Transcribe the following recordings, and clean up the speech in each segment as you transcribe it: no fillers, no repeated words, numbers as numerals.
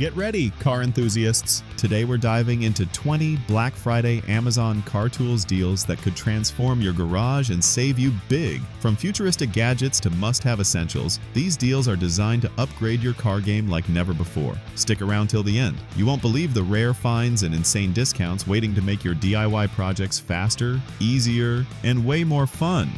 Get ready, car enthusiasts! Today we're diving into 20 Black Friday Amazon car tools deals that could transform your garage and save you big. From futuristic gadgets to must-have essentials, these deals are designed to upgrade your car game like never before. Stick around till the end. You won't believe the rare finds and insane discounts waiting to make your DIY projects faster, easier, and way more fun.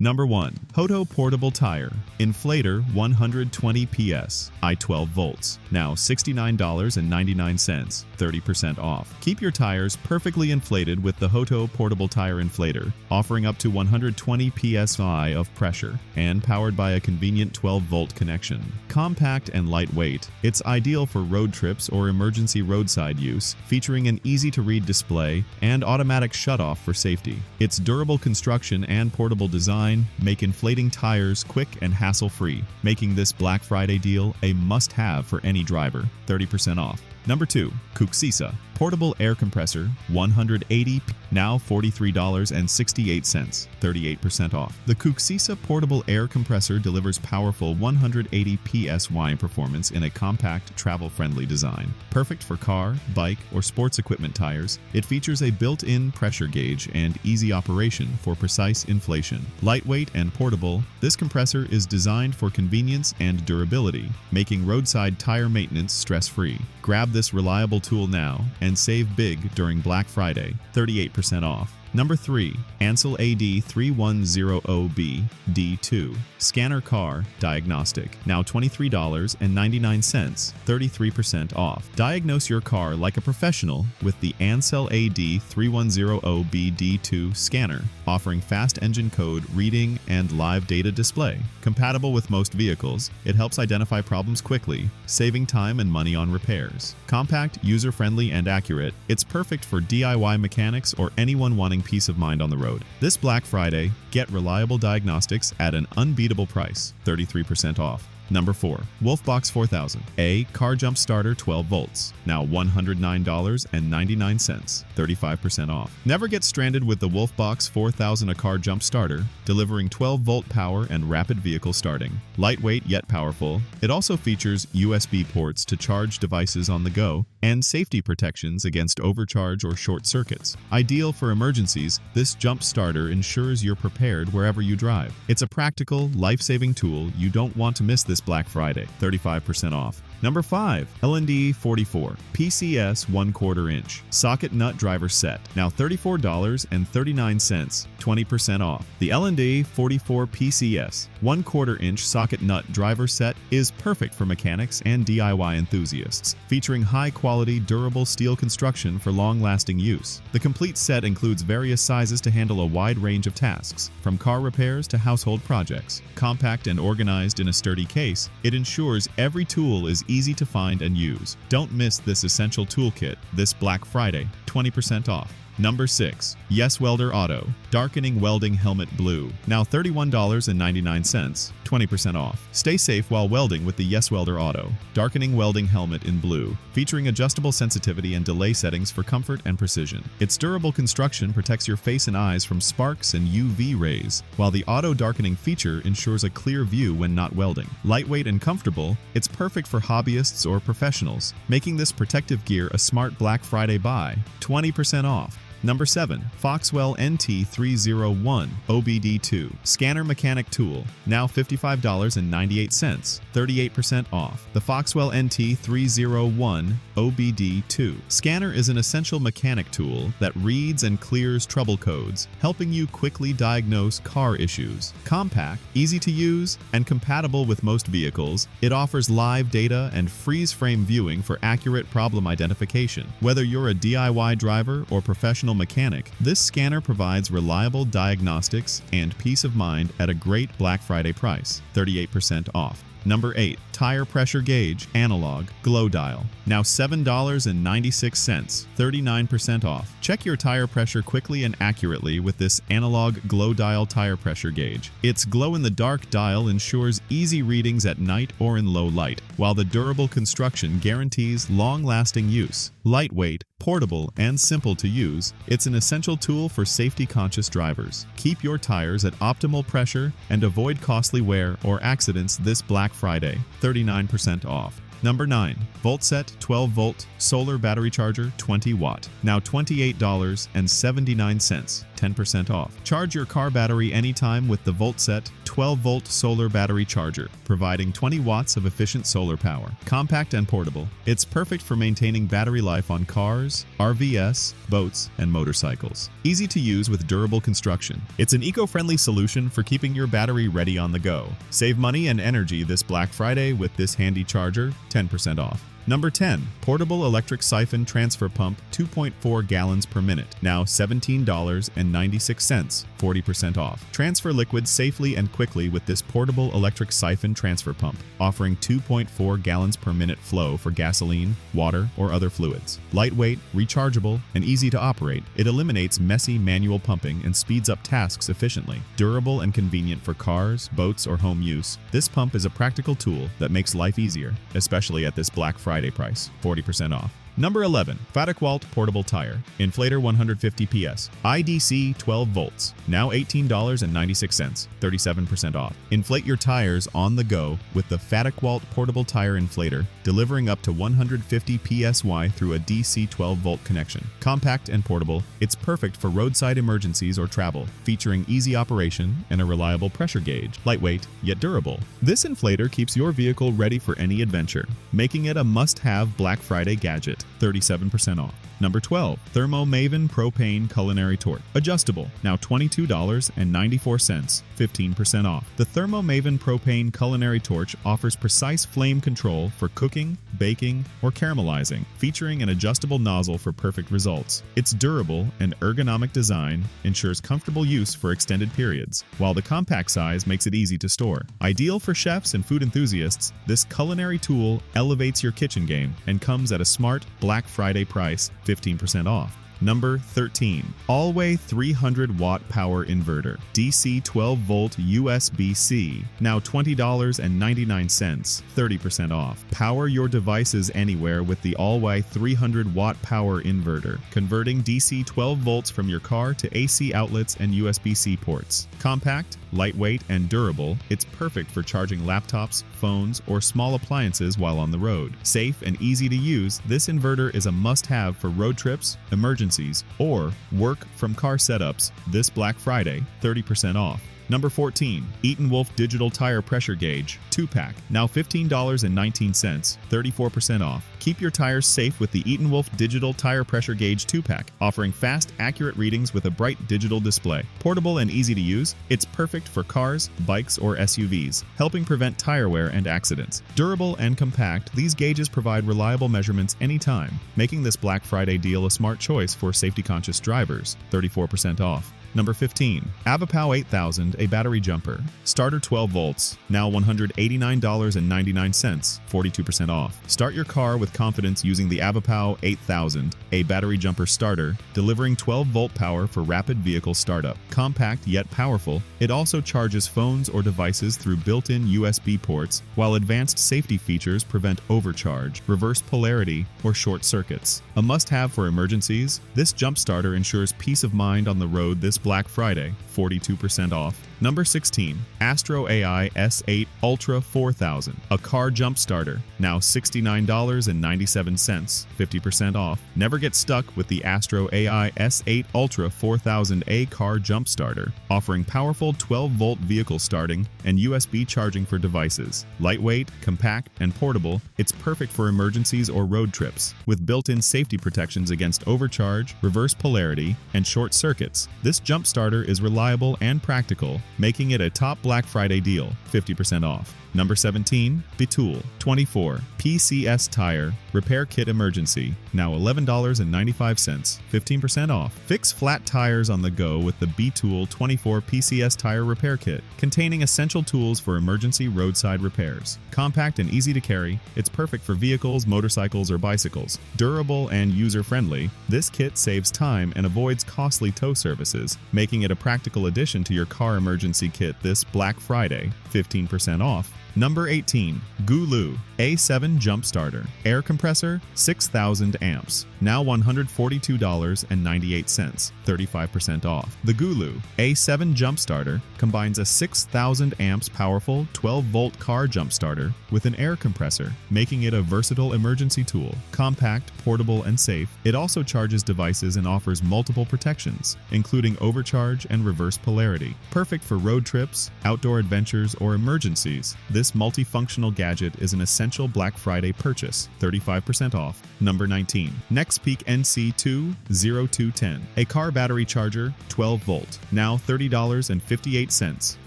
Number 1. Hoto Portable Tire. Inflator 120 PS, I-12 volts. Now $69.99, 30% off. Keep your tires perfectly inflated with the Hoto Portable Tire Inflator, offering up to 120 PSI of pressure and powered by a convenient 12-volt connection. Compact and lightweight, it's ideal for road trips or emergency roadside use, featuring an easy-to-read display and automatic shutoff for safety. Its durable construction and portable design make inflating tires quick and hassle-free, making this Black Friday deal a must-have for any driver, 30% off. Number 2. Cuxisa Portable Air Compressor 180, now $43.68, 38% off. The Cuxisa Portable Air Compressor delivers powerful 180 PSY performance in a compact, travel-friendly design. Perfect for car, bike, or sports equipment tires, it features a built-in pressure gauge and easy operation for precise inflation. Lightweight and portable, this compressor is designed for convenience and durability, making roadside tire maintenance stress-free. Grab this reliable tool now and save big during Black Friday, 38% off. Number 3. Ansell AD3100B D2 Scanner Car Diagnostic, now $23.99, 33% off. Diagnose your car like a professional with the Ansell AD3100B D2 scanner, offering fast engine code reading and live data display. Compatible with most vehicles, it helps identify problems quickly, saving time and money on repairs. Compact, user-friendly, and accurate, it's perfect for DIY mechanics or anyone wanting peace of mind on the road. This Black Friday, get reliable diagnostics at an unbeatable price, 33% off. Number 4. Wolfbox 4000 A Car Jump Starter 12 volts, now $109.99, 35% off. Never get stranded with the Wolfbox 4000 A Car Jump Starter, delivering 12-volt power and rapid vehicle starting. Lightweight yet powerful, it also features USB ports to charge devices on the go and safety protections against overcharge or short circuits. Ideal for emergencies, this jump starter ensures you're prepared wherever you drive. It's a practical, life-saving tool you don't want to miss this Black Friday, 35% off. Number 5. LND 44 PCS 1/4 inch Socket Nut Driver Set, now $34.39, 20% off. The LND 44 PCS 1/4 inch Socket Nut Driver Set is perfect for mechanics and DIY enthusiasts, featuring high-quality, durable steel construction for long-lasting use. The complete set includes various sizes to handle a wide range of tasks, from car repairs to household projects. Compact and organized in a sturdy case, it ensures every tool is easy to find and use. Don't miss this essential toolkit this Black Friday, 20% off. Number 6. Yes Welder Auto Darkening Welding Helmet Blue, now $31.99, 20% off. Stay safe while welding with the Yes Welder Auto Darkening Welding Helmet in Blue, featuring adjustable sensitivity and delay settings for comfort and precision. Its durable construction protects your face and eyes from sparks and UV rays, while the auto darkening feature ensures a clear view when not welding. Lightweight and comfortable, it's perfect for hobbyists or professionals, making this protective gear a smart Black Friday buy, 20% off. Number 7. Foxwell NT301 OBD2 Scanner Mechanic Tool, now $55.98, 38% off. The Foxwell NT301 OBD2 scanner is an essential mechanic tool that reads and clears trouble codes, helping you quickly diagnose car issues. Compact, easy to use, and compatible with most vehicles, it offers live data and freeze-frame viewing for accurate problem identification. Whether you're a DIY driver or professional mechanic, this scanner provides reliable diagnostics and peace of mind at a great Black Friday price, 38% off. Number 8. Tire Pressure Gauge Analog Glow Dial. Now $7.96, 39% off. Check your tire pressure quickly and accurately with this analog glow dial tire pressure gauge. Its glow-in-the-dark dial ensures easy readings at night or in low light, while the durable construction guarantees long-lasting use. Lightweight, portable, and simple to use, it's an essential tool for safety-conscious drivers. Keep your tires at optimal pressure and avoid costly wear or accidents this Black Friday. 39% off. Number 9. VoltSet 12-volt solar battery charger 20 watt. Now $28.79, 10% off. Charge your car battery anytime with the VoltSet 12-volt solar battery charger, providing 20 watts of efficient solar power. Compact and portable, it's perfect for maintaining battery life on cars, RVs, boats, and motorcycles. Easy to use with durable construction. It's an eco-friendly solution for keeping your battery ready on the go. Save money and energy this Black Friday with this handy charger, 10% off. Number 10. Portable Electric Siphon Transfer Pump 2.4 gallons per minute. Now $17.96, 40% off. Transfer liquid safely and quickly with this portable electric siphon transfer pump, offering 2.4 gallons per minute flow for gasoline, water, or other fluids. Lightweight, rechargeable, and easy to operate, it eliminates messy manual pumping and speeds up tasks efficiently. Durable and convenient for cars, boats, or home use, this pump is a practical tool that makes life easier, especially at this Black Friday price, 40% off. Number 11. Fatikwalt Portable Tire. Inflator 150 PS. IDC 12 volts. Now $18.96, 37% off. Inflate your tires on the go with the Fatikwalt Portable Tire Inflator, delivering up to 150 PSY through a DC 12-volt connection. Compact and portable, it's perfect for roadside emergencies or travel, featuring easy operation and a reliable pressure gauge. Lightweight, yet durable. This inflator keeps your vehicle ready for any adventure, making it a must-have Black Friday gadget. 37% off. Number 12. Thermo Maven Propane Culinary Torch. Adjustable. Now $22.94, 15% off. The Thermo Maven Propane Culinary Torch offers precise flame control for cooking, baking, or caramelizing, featuring an adjustable nozzle for perfect results. Its durable and ergonomic design ensures comfortable use for extended periods, while the compact size makes it easy to store. Ideal for chefs and food enthusiasts, this culinary tool elevates your kitchen game and comes at a smart Black Friday price, 15% off. Number 13. Alway 300 watt power inverter. DC 12 volt USB-C. Now $20.99, 30% off. Power your devices anywhere with the Alway 300 watt power inverter, converting DC 12 volts from your car to AC outlets and USB-C ports. Compact, lightweight, and durable, it's perfect for charging laptops, phones, or small appliances while on the road. Safe and easy to use, this inverter is a must-have for road trips, emergencies, or work from car setups this Black Friday, 30% off. Number 14. Eaton Wolf Digital Tire Pressure Gauge 2-pack. Now $15.19, 34% off. Keep your tires safe with the Eaton Wolf Digital Tire Pressure Gauge 2-pack, offering fast, accurate readings with a bright digital display. Portable and easy to use, it's perfect for cars, bikes, or SUVs, helping prevent tire wear and accidents. Durable and compact, these gauges provide reliable measurements anytime, making this Black Friday deal a smart choice for safety-conscious drivers, 34% off. Number 15. Avapow 8000, a battery jumper. Starter 12 volts, now $189.99, 42% off. Start your car with confidence using the Avapow 8000, a battery jumper starter, delivering 12-volt power for rapid vehicle startup. Compact yet powerful, it also charges phones or devices through built-in USB ports, while advanced safety features prevent overcharge, reverse polarity, or short circuits. A must-have for emergencies, this jump starter ensures peace of mind on the road this Black Friday, 42% off. Number 16. Astro AI S8 Ultra 4000, a car jump starter, now $69.97, 50% off. Never get stuck with the Astro AI S8 Ultra 4000A car jump starter, offering powerful 12-volt vehicle starting and USB charging for devices. Lightweight, compact, and portable, it's perfect for emergencies or road trips. With built-in safety protections against overcharge, reverse polarity, and short circuits, this jump starter is reliable and practical, making it a top Black Friday deal, 50% off. Number 17. Betul 24 PCS Tire Repair Kit Emergency, now $11.95, 15% off. Fix flat tires on the go with the B-Tool 24 PCS Tire Repair Kit, containing essential tools for emergency roadside repairs. Compact and easy to carry, it's perfect for vehicles, motorcycles, or bicycles. Durable and user-friendly, this kit saves time and avoids costly tow services, making it a practical addition to your car emergency kit this Black Friday, 15% off. Number 18. Gulu A7 Jump Starter Air Compressor, 6,000 amps, now $142.98, 35% off. The Gulu A7 Jump Starter combines a 6,000 amps powerful 12-volt car jump starter with an air compressor, making it a versatile emergency tool. Compact, portable, and safe, it also charges devices and offers multiple protections, including overcharge and reverse polarity. Perfect for road trips, outdoor adventures, or emergencies. This multifunctional gadget is an essential Black Friday purchase, 35% off. Number 19. Nexpeak NC2-0210, a car battery charger, 12 volt, now $30.58,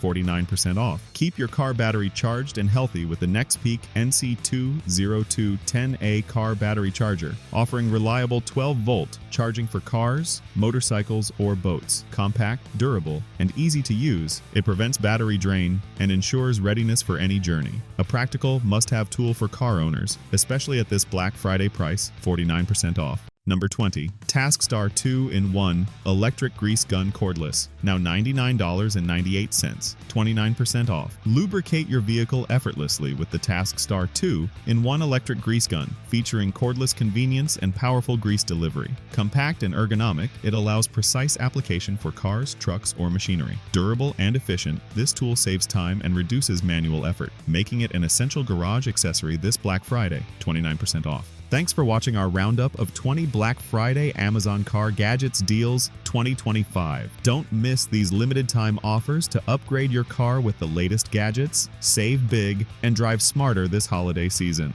49% off. Keep your car battery charged and healthy with the Nexpeak NC2-0210A car battery charger, offering reliable 12-volt charging for cars, motorcycles, or boats. Compact, durable, and easy to use, it prevents battery drain and ensures readiness for any journey. A practical, must-have tool for car owners, especially at this Black Friday price, 49% off. Number 20. TaskStar 2-in-1 Electric Grease Gun Cordless, now $99.98, 29% off. Lubricate your vehicle effortlessly with the TaskStar 2-in-1 Electric Grease Gun, featuring cordless convenience and powerful grease delivery. Compact and ergonomic, it allows precise application for cars, trucks, or machinery. Durable and efficient, this tool saves time and reduces manual effort, making it an essential garage accessory this Black Friday, 29% off. Thanks for watching our roundup of 20 Black Friday Amazon Car Gadgets Deals 2025. Don't miss these limited time offers to upgrade your car with the latest gadgets, save big, and drive smarter this holiday season.